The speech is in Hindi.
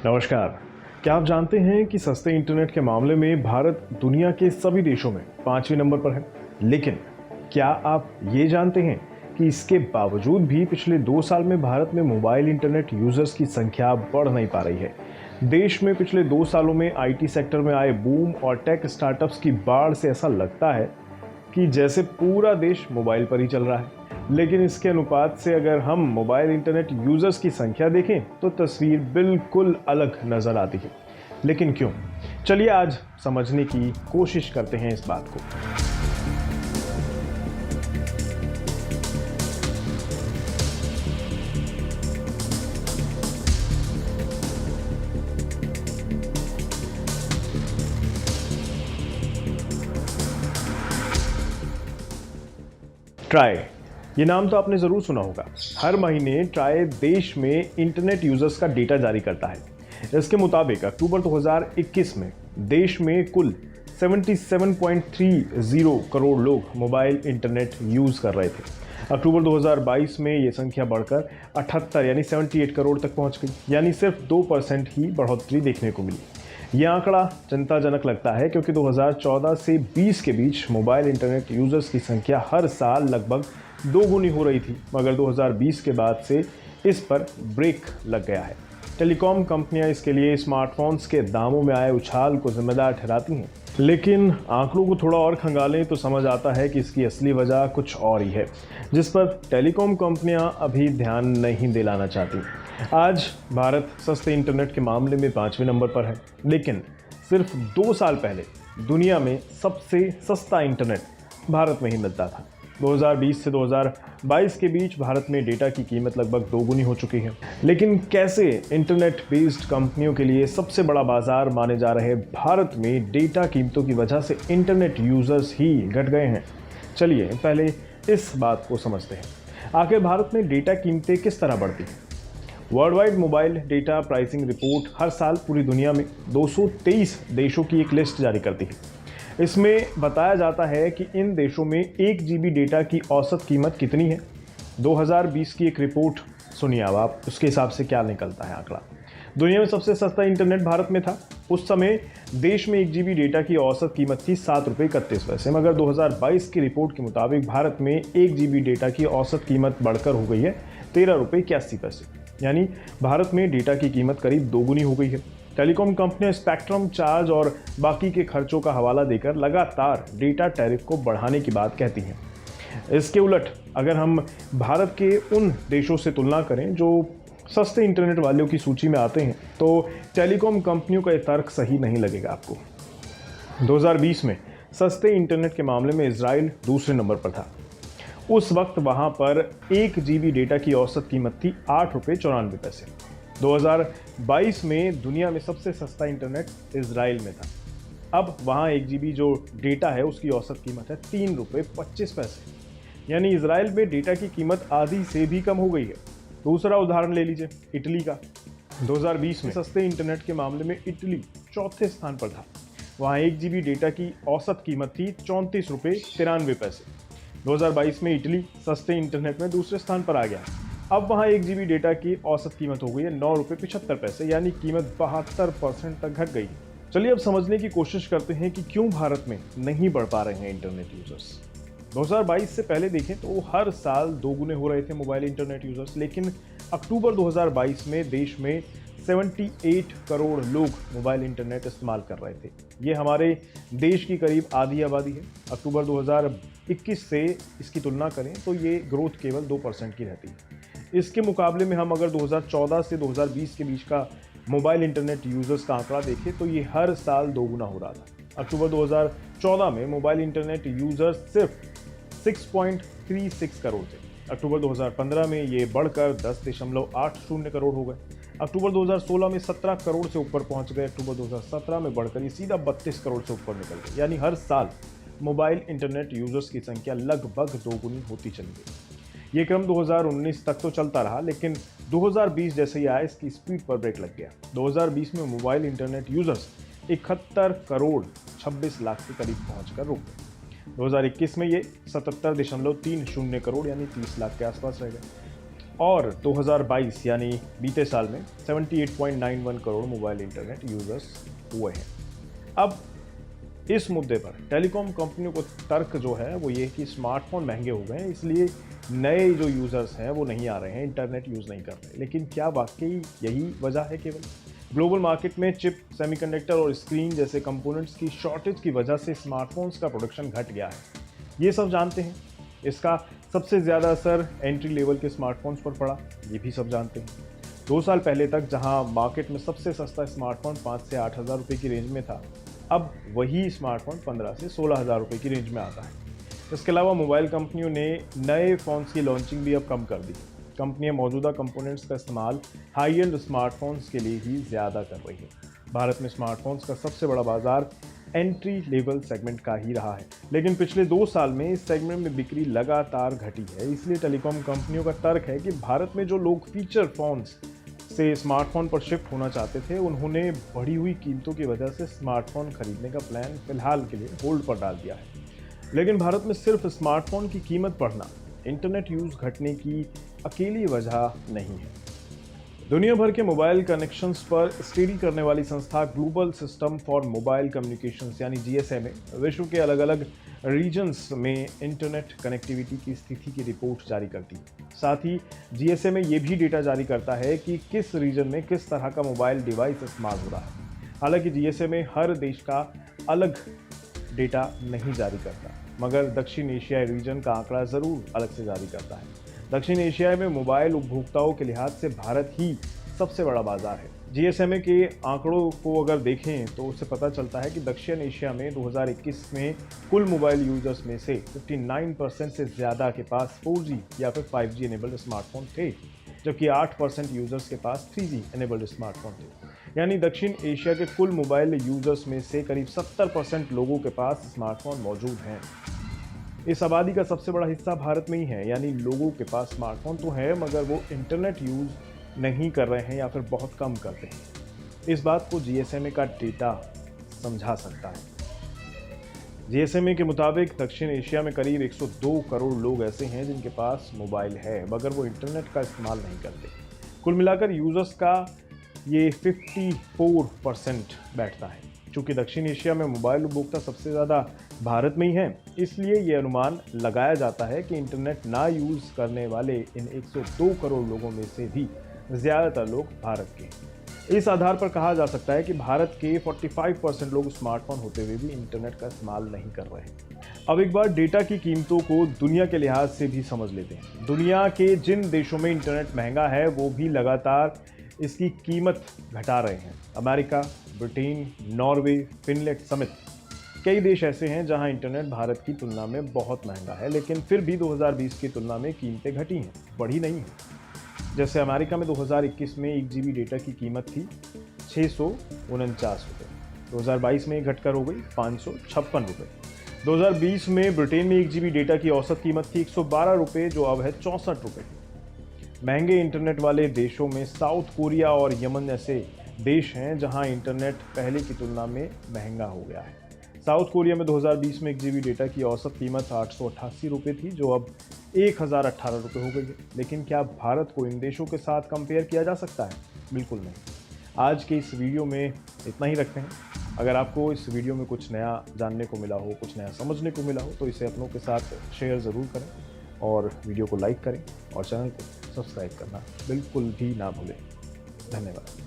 नमस्कार। क्या आप जानते हैं कि सस्ते इंटरनेट के मामले में भारत दुनिया के सभी देशों में 5वें नंबर पर है। लेकिन क्या आप ये जानते हैं कि इसके बावजूद भी पिछले 2 साल में भारत में मोबाइल इंटरनेट यूजर्स की संख्या बढ़ नहीं पा रही है। देश में पिछले 2 सालों में आईटी सेक्टर में आए बूम और टेक स्टार्टअप्स की बाढ़ से ऐसा लगता है कि जैसे पूरा देश मोबाइल पर ही चल रहा है। लेकिन इसके अनुपात से अगर हम मोबाइल इंटरनेट यूजर्स की संख्या देखें तो तस्वीर बिल्कुल अलग नजर आती है। लेकिन क्यों? चलिए आज समझने की कोशिश करते हैं इस बात को। ट्राई, ये नाम तो आपने ज़रूर सुना होगा। हर महीने ट्राई देश में इंटरनेट यूजर्स का डेटा जारी करता है। इसके मुताबिक अक्टूबर 2021 में देश में कुल 77.30 करोड़ लोग मोबाइल इंटरनेट यूज़ कर रहे थे। अक्टूबर 2022 में ये संख्या बढ़कर 78 यानी 78 करोड़ तक पहुंच गई, यानी सिर्फ 2% ही बढ़ोतरी देखने को मिली। यह आंकड़ा चिंताजनक लगता है क्योंकि 2014 से 20 के बीच मोबाइल इंटरनेट यूजर्स की संख्या हर साल लगभग 2 गुनी हो रही थी, मगर 2020 के बाद से इस पर ब्रेक लग गया है। टेलीकॉम कंपनियां इसके लिए स्मार्टफोन्स के दामों में आए उछाल को जिम्मेदार ठहराती हैं। लेकिन आंकड़ों को थोड़ा और खंगालें तो समझ आता है कि इसकी असली वजह कुछ और ही है, जिस पर टेलीकॉम कंपनियां अभी ध्यान नहीं दिलाना चाहती। आज भारत सस्ते इंटरनेट के मामले में 5वें नंबर पर है, लेकिन सिर्फ 2 साल पहले दुनिया में सबसे सस्ता इंटरनेट भारत में ही मिलता था। 2020 से 2022 के बीच भारत में डेटा की कीमत लगभग 2 गुनी हो चुकी है। लेकिन कैसे इंटरनेट बेस्ड कंपनियों के लिए सबसे बड़ा बाजार माने जा रहे भारत में डेटा कीमतों की वजह से इंटरनेट यूजर्स ही घट गए हैं? चलिए पहले इस बात को समझते हैं। आखिर भारत में डेटा कीमतें किस तरह बढ़ती हैं? World wide mobile data pricing report हर साल पूरी दुनिया में 223 देशों की एक लिस्ट जारी करती है। इसमें बताया जाता है कि इन देशों में 1 GB डेटा की औसत कीमत कितनी है। 2020 की एक रिपोर्ट सुनिए अब आप, उसके हिसाब से क्या निकलता है आंकड़ा। दुनिया में सबसे सस्ता इंटरनेट भारत में था। उस समय देश में 1 GB डेटा की औसत कीमत थी ₹7.31, मगर 2022 की रिपोर्ट के मुताबिक भारत में 1 GB डेटा की औसत कीमत बढ़कर हो गई है ₹13.81, यानी भारत में डेटा की कीमत करीब 2 गुनी हो गई है। टेलीकॉम कंपनियां स्पेक्ट्रम चार्ज और बाकी के खर्चों का हवाला देकर लगातार डेटा टैरिफ को बढ़ाने की बात कहती हैं। इसके उलट अगर हम भारत के उन देशों से तुलना करें जो सस्ते इंटरनेट वालों की सूची में आते हैं, तो टेलीकॉम कंपनियों का यह तर्क सही नहीं लगेगा आपको। 2020 में सस्ते इंटरनेट के मामले में इजराइल दूसरे नंबर पर था। उस वक्त वहां पर 1 GB डेटा की औसत कीमत थी ₹8.94। 2022 में दुनिया में सबसे सस्ता इंटरनेट इजराइल में था। अब वहाँ 1 GB जो डेटा है उसकी औसत कीमत है ₹3.25, यानी इजराइल में डेटा की कीमत आधी से भी कम हो गई है। दूसरा उदाहरण ले लीजिए इटली का। 2020 में सस्ते इंटरनेट के मामले में इटली चौथे स्थान पर था। वहाँ 1 GB डेटा की औसत कीमत थी ₹34.93। 2022 में इटली सस्ते इंटरनेट में दूसरे स्थान पर आ गया। अब वहाँ 1 GB डेटा की औसत कीमत हो गई है ₹9.75, यानी कीमत 72% तक घट गई। चलिए अब समझने की कोशिश करते हैं कि क्यों भारत में नहीं बढ़ पा रहे हैं इंटरनेट यूजर्स। 2022 से पहले देखें तो हर साल 2 गुने हो रहे थे मोबाइल इंटरनेट यूजर्स, लेकिन अक्टूबर 2022 में देश में 78 करोड़ लोग मोबाइल इंटरनेट इस्तेमाल कर रहे थे। ये हमारे देश की करीब आधी आबादी है। अक्टूबर 2021 से इसकी तुलना करें तो ये ग्रोथ केवल 2% की रहती है। इसके मुकाबले में हम अगर 2014 से 2020 के बीच का मोबाइल इंटरनेट यूजर्स का आंकड़ा देखें तो ये हर साल 2 गुना हो रहा था। अक्टूबर 2014 में मोबाइल इंटरनेट यूजर्स सिर्फ 6.36 करोड़ थे। अक्टूबर 2015 में ये बढ़कर 10.80 करोड़ हो गए। अक्टूबर 2016 में 17 करोड़ से ऊपर पहुंच गए। अक्टूबर 2017 में बढ़कर ये सीधा 32 करोड़ से ऊपर निकल गए, यानी हर साल मोबाइल इंटरनेट यूजर्स की संख्या लगभग 2 गुनी होती चली गई। ये क्रम 2019 तक तो चलता रहा, लेकिन 2020 जैसे ही आया इसकी स्पीड पर ब्रेक लग गया। 2020 में mobile internet users 71 crore 26 lakh के करीब पहुंचकर रुक गए। 2021 में ये 77.30 करोड़ यानी 30 लाख के आसपास रह गए। और 2022 यानी बीते साल में 78.91 करोड़ मोबाइल इंटरनेट यूजर्स हुए हैं। अब इस मुद्दे पर टेलीकॉम कंपनियों को तर्क जो है वो ये कि स्मार्टफोन महंगे हो गए हैं, इसलिए नए जो यूज़र्स हैं वो नहीं आ रहे हैं, इंटरनेट यूज़ नहीं कर रहे। लेकिन क्या वाकई यही वजह है? केवल ग्लोबल मार्केट में चिप, सेमीकंडक्टर और स्क्रीन जैसे कंपोनेंट्स की शॉर्टेज की वजह से स्मार्टफोन्स का प्रोडक्शन घट गया है, ये सब जानते हैं। इसका सबसे ज़्यादा असर एंट्री लेवल के स्मार्टफोन्स पर पड़ा, ये भी सब जानते हैं। 2 साल पहले तक जहां मार्केट में सबसे सस्ता स्मार्टफोन 5 से 8 हज़ार रुपये की रेंज में था, अब वही स्मार्टफोन 15 से 16 हज़ार रुपये की रेंज में आता है। इसके अलावा मोबाइल कंपनियों ने नए फ़ोन्स की लॉन्चिंग भी अब कम कर दी। कंपनियां मौजूदा कंपोनेंट्स का इस्तेमाल हाई एंड स्मार्टफोन्स के लिए ही ज़्यादा कर रही है। भारत में स्मार्टफोन्स का सबसे बड़ा बाजार एंट्री लेवल सेगमेंट का ही रहा है, लेकिन पिछले 2 साल में इस सेगमेंट में बिक्री लगातार घटी है। इसलिए टेलीकॉम कंपनियों का तर्क है कि भारत में जो लोग फीचर फोन्स से स्मार्टफोन पर शिफ्ट होना चाहते थे, उन्होंने बढ़ी हुई कीमतों की वजह से स्मार्टफोन खरीदने का प्लान फिलहाल के लिए होल्ड पर डाल दिया है। लेकिन भारत में सिर्फ स्मार्टफोन की कीमत बढ़ना इंटरनेट यूज़ घटने की अकेली वजह नहीं है। दुनिया भर के मोबाइल कनेक्शंस पर स्टडी करने वाली संस्था global system for mobile communications यानी GSMA विश्व के अलग अलग रीजन्स में इंटरनेट कनेक्टिविटी की स्थिति की रिपोर्ट जारी करती है। साथ ही GSMA ये भी डेटा जारी करता है कि किस रीजन में किस तरह का मोबाइल डिवाइस इस्तेमाल हो रहा है। हालांकि GSMA हर देश का अलग डेटा नहीं जारी करता, मगर दक्षिण एशियाई रीजन का आंकड़ा ज़रूर अलग से जारी करता है। दक्षिण एशिया में मोबाइल उपभोक्ताओं के लिहाज से भारत ही सबसे बड़ा बाजार है। GSMA के आंकड़ों को अगर देखें तो उससे पता चलता है कि दक्षिण एशिया में 2021 में कुल मोबाइल यूजर्स में से 59% से ज़्यादा के पास 4G या फिर 5G इनेबल्ड स्मार्टफोन थे, जबकि 8% यूजर्स के पास 3G इनेबल्ड स्मार्टफोन थे। यानी दक्षिण एशिया के कुल मोबाइल यूजर्स में से करीब 70% लोगों के पास स्मार्टफोन मौजूद हैं। इस आबादी का सबसे बड़ा हिस्सा भारत में ही है, यानी लोगों के पास स्मार्टफोन तो है मगर वो इंटरनेट यूज़ नहीं कर रहे हैं या फिर बहुत कम करते हैं। इस बात को GSMA का डेटा समझा सकता है। GSMA के मुताबिक दक्षिण एशिया में करीब 102 करोड़ लोग ऐसे हैं जिनके पास मोबाइल है मगर वो इंटरनेट का इस्तेमाल नहीं करते। कुल मिलाकर यूजर्स का ये 54% बैठता है। चूँकि दक्षिण एशिया में मोबाइल उपभोक्ता सबसे ज़्यादा भारत में ही हैं, इसलिए ये अनुमान लगाया जाता है कि इंटरनेट ना यूज़ करने वाले इन 102 करोड़ लोगों में से भी ज़्यादातर लोग भारत के हैं। इस आधार पर कहा जा सकता है कि भारत के 45% लोग स्मार्टफोन होते हुए भी इंटरनेट का इस्तेमाल नहीं कर रहे हैं। अब एक बार डेटा की कीमतों को दुनिया के लिहाज से भी समझ लेते हैं। दुनिया के जिन देशों में इंटरनेट महंगा है वो भी लगातार इसकी कीमत घटा रहे हैं। अमेरिका, ब्रिटेन, नॉर्वे, फिनलैंड समेत कई देश ऐसे हैं जहां इंटरनेट भारत की तुलना में बहुत महंगा है, लेकिन फिर भी 2020 की तुलना में कीमतें घटी हैं, बढ़ी नहीं हैं। जैसे अमेरिका में 2021 में 1 GB डेटा की कीमत थी 649 रुपये, 2022 में घटकर हो गई 556 रुपये। 2020 में ब्रिटेन में 1 GB डेटा की औसत कीमत थी 112 रुपये, जो अब है 64 रुपये। महंगे इंटरनेट वाले देशों में साउथ कोरिया और यमन जैसे देश हैं जहां इंटरनेट पहले की तुलना में महंगा हो गया है। साउथ कोरिया में 2020 में 1 GB डेटा की औसत कीमत 888 रुपये थी, जो अब 1018 रुपये हो गई है। लेकिन क्या भारत को इन देशों के साथ कंपेयर किया जा सकता है? बिल्कुल नहीं। आज के इस वीडियो में इतना ही रखते हैं। अगर आपको इस वीडियो में कुछ नया जानने को मिला हो, कुछ नया समझने को मिला हो, तो इसे अपनों के साथ शेयर ज़रूर करें और वीडियो को लाइक करें और चैनल को सब्सक्राइब करना बिल्कुल भी ना भूलें। धन्यवाद।